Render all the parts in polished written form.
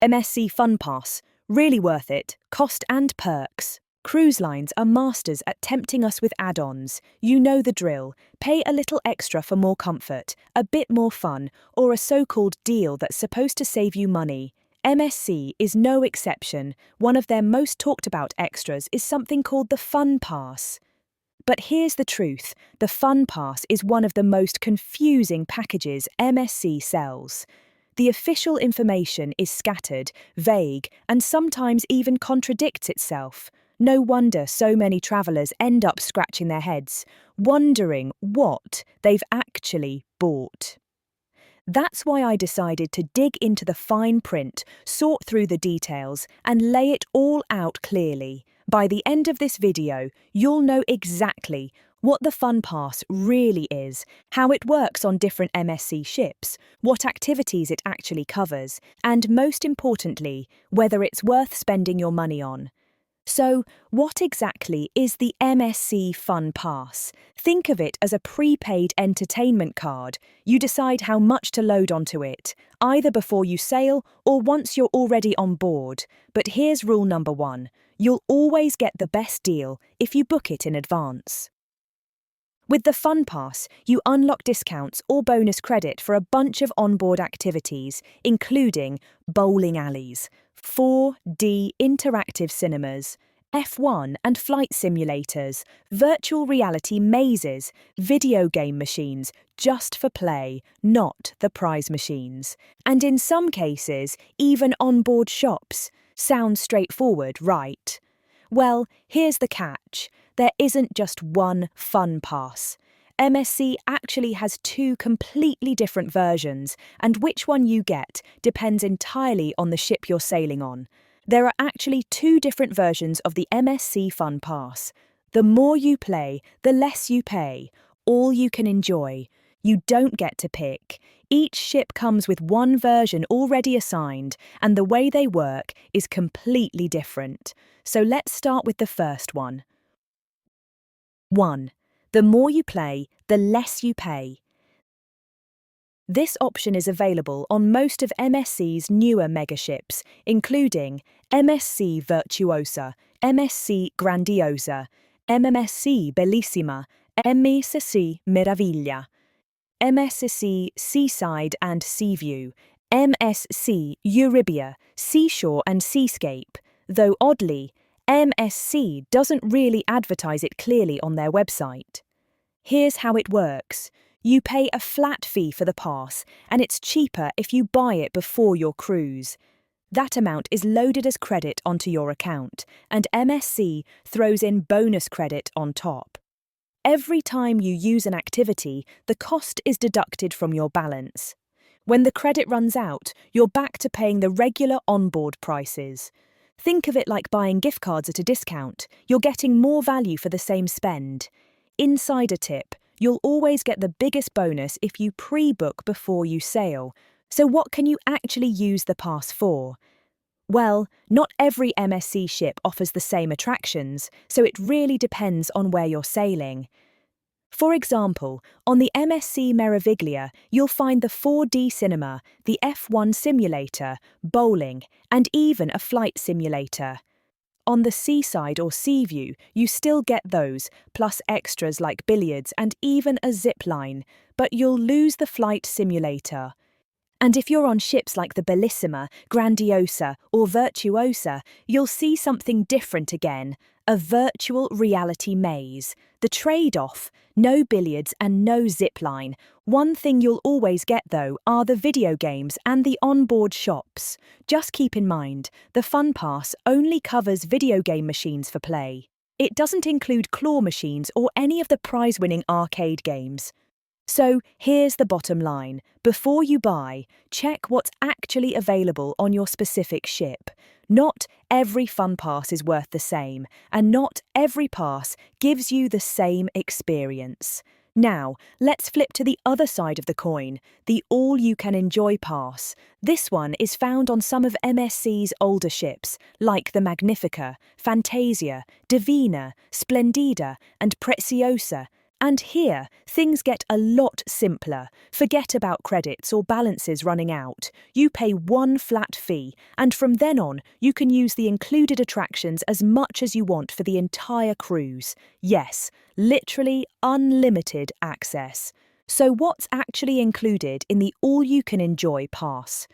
MSC Fun Pass, really worth it, cost and perks. Cruise lines are masters at tempting us with add-ons. You know the drill. Pay a little extra for more comfort, a bit more fun, or a so-called deal that's supposed to save you money. MSC is no exception. One of their most talked about extras is something called the Fun Pass. But here's the truth, the Fun Pass is one of the most confusing packages MSC sells. The official information is scattered, vague, and sometimes even contradicts itself. No wonder so many travellers end up scratching their heads, wondering what they've actually bought. That's why I decided to dig into the fine print, sort through the details, and lay it all out clearly. By the end of this video, you'll know exactly what the Fun Pass really is, how it works on different MSC ships, what activities it actually covers, and most importantly, whether it's worth spending your money on. So, what exactly is the MSC Fun Pass? Think of it as a prepaid entertainment card. You decide how much to load onto it, either before you sail or once you're already on board. But here's rule number 1. You'll always get the best deal if you book it in advance. With the Fun Pass, you unlock discounts or bonus credit for a bunch of onboard activities, including bowling alleys, 4D interactive cinemas, F1 and flight simulators, virtual reality mazes, video game machines just for play, not the prize machines, and in some cases, even onboard shops. Sounds straightforward, right? Well, here's the catch. There isn't just one Fun Pass. MSC actually has 2 completely different versions, and which one you get depends entirely on the ship you're sailing on. There are actually 2 different versions of the MSC Fun Pass. The more you play, the less you pay. All you can enjoy. You don't get to pick. Each ship comes with one version already assigned, and the way they work is completely different. So let's start with the first one. 1. The more you play, the less you pay. This option is available on most of MSC's newer megaships, including MSC Virtuosa, MSC Grandiosa, MSC Bellissima, MSC Meraviglia, MSC Seaside and Seaview, MSC Euribia, Seashore and Seascape, though oddly, MSC doesn't really advertise it clearly on their website. Here's how it works. You pay a flat fee for the pass, and it's cheaper if you buy it before your cruise. That amount is loaded as credit onto your account, and MSC throws in bonus credit on top. Every time you use an activity, the cost is deducted from your balance. When the credit runs out, you're back to paying the regular onboard prices. Think of it like buying gift cards at a discount. You're getting more value for the same spend. Insider tip, you'll always get the biggest bonus if you pre-book before you sail. So what can you actually use the pass for? Well, not every MSC ship offers the same attractions, so it really depends on where you're sailing. For example, on the MSC Meraviglia, you'll find the 4D cinema, the F1 simulator, bowling, and even a flight simulator. On the Seaside or Seaview, you still get those, plus extras like billiards and even a zip line, but you'll lose the flight simulator. And if you're on ships like the Bellissima, Grandiosa, or Virtuosa, you'll see something different again, a virtual reality maze. The trade-off, no billiards and no zipline. One thing you'll always get, though, are the video games and the onboard shops. Just keep in mind, the Fun Pass only covers video game machines for play. It doesn't include claw machines or any of the prize-winning arcade games. So here's the bottom line. Before you buy, check what's actually available on your specific ship. Not every Fun Pass is worth the same, and not every pass gives you the same experience. Now, let's flip to the other side of the coin, the all-you-can-enjoy pass. This one is found on some of MSC's older ships, like the Magnifica, Fantasia, Divina, Splendida, and Preziosa, And here, things get a lot simpler. Forget about credits or balances running out. You pay one flat fee, and from then on, you can use the included attractions as much as you want for the entire cruise. Yes, literally unlimited access. So what's actually included in the all-you-can-enjoy pass?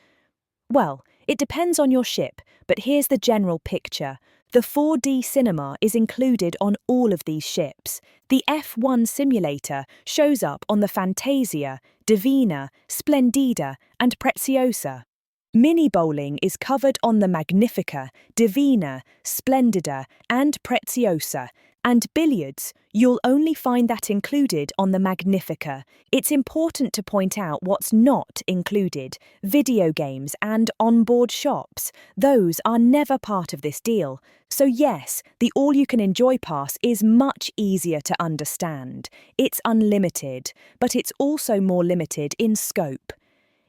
Well, it depends on your ship, but here's the general picture. The 4D cinema is included on all of these ships. The F1 simulator shows up on the Fantasia, Divina, Splendida, and Preziosa. Mini bowling is covered on the Magnifica, Divina, Splendida, and Preziosa, and billiards, you'll only find that included on the Magnifica. It's important to point out what's not included: video games and onboard shops. Those are never part of this deal. So yes, the all-you-can-enjoy pass is much easier to understand. It's unlimited, but it's also more limited in scope.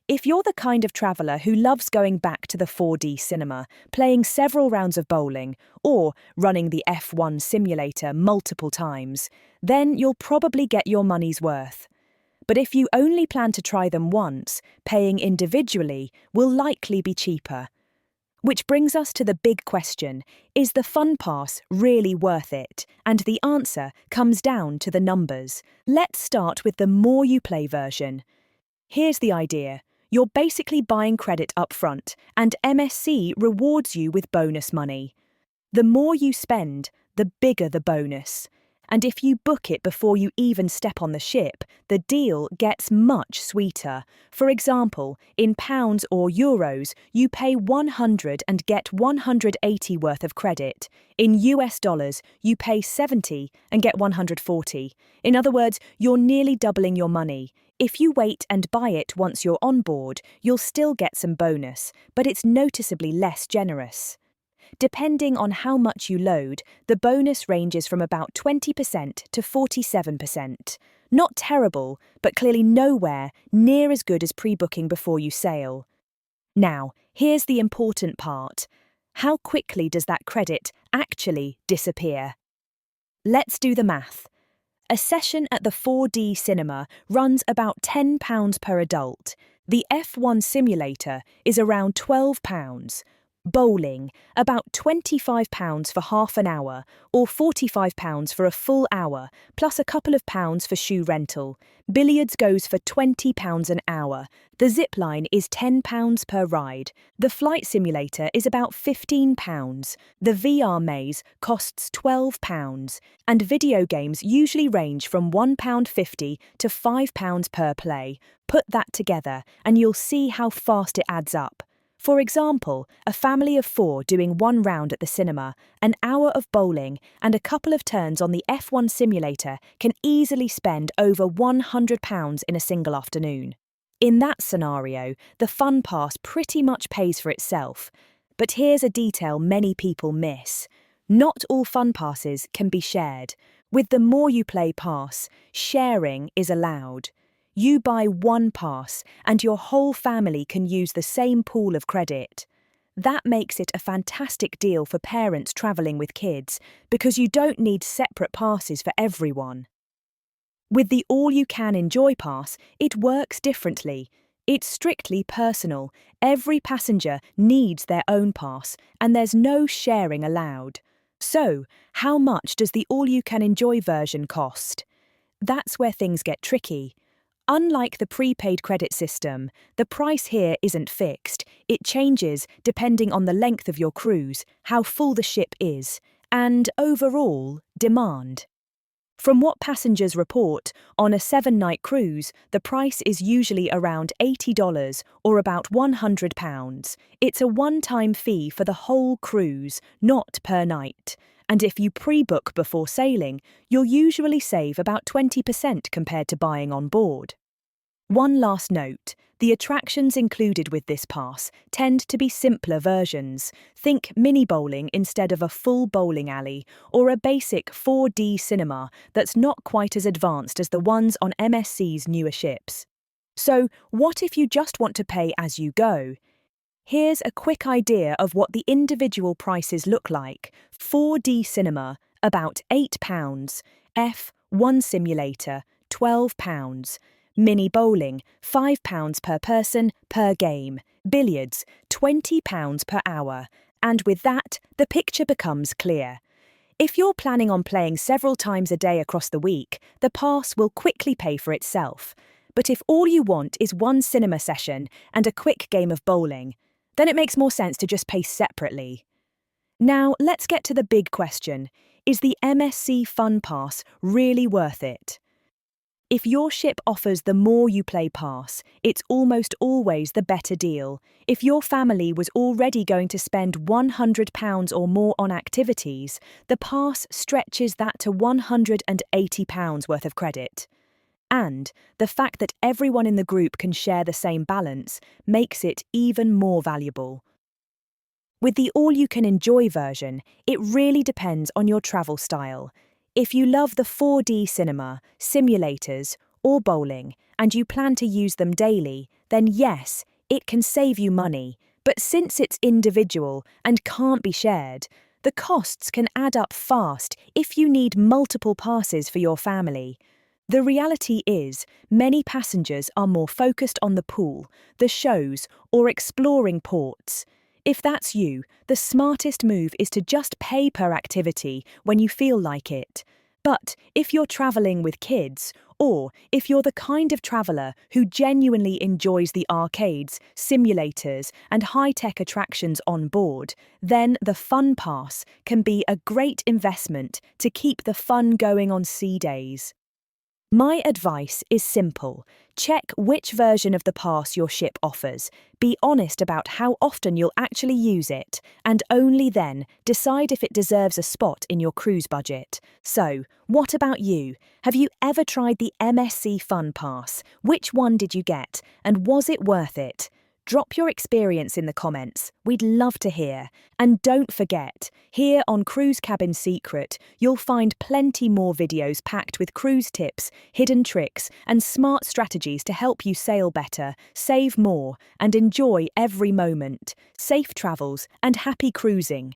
If you're the kind of traveller who loves going back to the 4D cinema, playing several rounds of bowling, or running the F1 simulator multiple times, then you'll probably get your money's worth. But if you only plan to try them once, paying individually will likely be cheaper. Which brings us to the big question: is the Fun Pass really worth it? And the answer comes down to the numbers. Let's start with the more you play version. Here's the idea. You're basically buying credit up front, and MSC rewards you with bonus money. The more you spend, the bigger the bonus. And if you book it before you even step on the ship, the deal gets much sweeter. For example, in pounds or euros, you pay 100 and get 180 worth of credit. In US dollars, you pay 70 and get 140. In other words, you're nearly doubling your money. If you wait and buy it once you're on board, you'll still get some bonus, but it's noticeably less generous. Depending on how much you load, the bonus ranges from about 20% to 47%. Not terrible, but clearly nowhere near as good as pre-booking before you sail. Now, here's the important part. How quickly does that credit actually disappear? Let's do the math. A session at the 4D cinema runs about £10 per adult. The F1 simulator is around £12. Bowling, about £25 for half an hour, or £45 for a full hour, plus a couple of pounds for shoe rental. Billiards goes for £20 an hour. The zipline is £10 per ride. The flight simulator is about £15. The VR maze costs £12. And video games usually range from £1.50 to £5 per play. Put that together, and you'll see how fast it adds up. For example, a family of 4 doing one round at the cinema, an hour of bowling, and a couple of turns on the F1 simulator can easily spend over £100 in a single afternoon. In that scenario, the Fun Pass pretty much pays for itself. But here's a detail many people miss. Not all Fun Passes can be shared. With the More You Play pass, sharing is allowed. You buy one pass, and your whole family can use the same pool of credit. That makes it a fantastic deal for parents travelling with kids, because you don't need separate passes for everyone. With the All-You-Can-Enjoy pass, it works differently. It's strictly personal. Every passenger needs their own pass, and there's no sharing allowed. So, how much does the All-You-Can-Enjoy version cost? That's where things get tricky. Unlike the prepaid credit system, the price here isn't fixed. It changes depending on the length of your cruise, how full the ship is, and overall demand. From what passengers report, on a 7-night cruise, the price is usually around $80 or about £100. It's a one-time fee for the whole cruise, not per night. And if you pre-book before sailing, you'll usually save about 20% compared to buying on board. One last note, the attractions included with this pass tend to be simpler versions. Think mini bowling instead of a full bowling alley, or a basic 4D cinema that's not quite as advanced as the ones on MSC's newer ships. So, what if you just want to pay as you go? Here's a quick idea of what the individual prices look like. 4D cinema, about £8. One simulator, £12. Mini bowling, £5 per person per game. Billiards, £20 per hour. And with that, the picture becomes clear. If you're planning on playing several times a day across the week, the pass will quickly pay for itself. But if all you want is one cinema session and a quick game of bowling, then it makes more sense to just pay separately. Now, let's get to the big question. Is the MSC Fun Pass really worth it? If your ship offers the more you play pass, it's almost always the better deal. If your family was already going to spend £100 or more on activities, the pass stretches that to £180 worth of credit. And the fact that everyone in the group can share the same balance makes it even more valuable. With the all-you-can-enjoy version, it really depends on your travel style. If you love the 4D cinema, simulators, or bowling, and you plan to use them daily, then yes, it can save you money. But since it's individual and can't be shared, the costs can add up fast if you need multiple passes for your family. The reality is, many passengers are more focused on the pool, the shows, or exploring ports. If that's you, the smartest move is to just pay per activity when you feel like it. But if you're traveling with kids, or if you're the kind of traveler who genuinely enjoys the arcades, simulators, and high-tech attractions on board, then the Fun Pass can be a great investment to keep the fun going on sea days. My advice is simple. Check which version of the pass your ship offers, be honest about how often you'll actually use it, and only then decide if it deserves a spot in your cruise budget. So, what about you? Have you ever tried the MSC Fun Pass? Which one did you get, and was it worth it? Drop your experience in the comments. We'd love to hear. And don't forget, here on Cruise Cabin Secret, you'll find plenty more videos packed with cruise tips, hidden tricks, and smart strategies to help you sail better, save more, and enjoy every moment. Safe travels and happy cruising.